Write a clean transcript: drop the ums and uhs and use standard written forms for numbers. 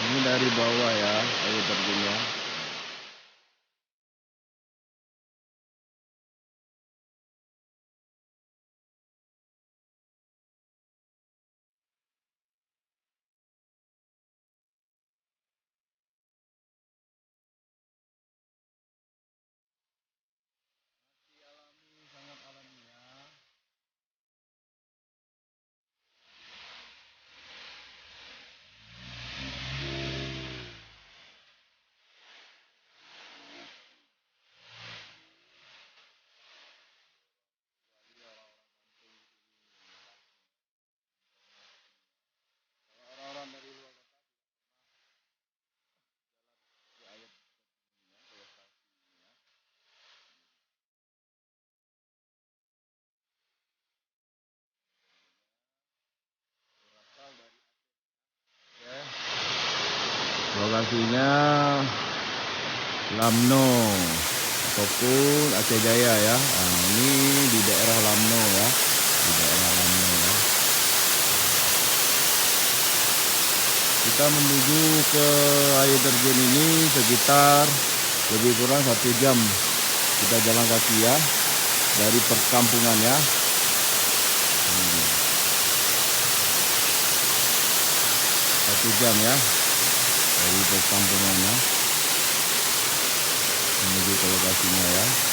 Ini dari bawah ya, air terjunnya. Sangat alami ya. Orang-orang dari luar kota di air terjunnya ke lokasinya berasal dari ya. Lokasinya Lamno ataupun Aceh Jaya ya. Nah, ini di daerah Lamno ya, di daerah Lamno ya. Kita menuju ke air terjun ini sekitar lebih kurang 1 jam. Kita jalan kaki ya dari perkampungan ya. 1 jam ya dari perkampungan ya menuju ke lokasinya ya.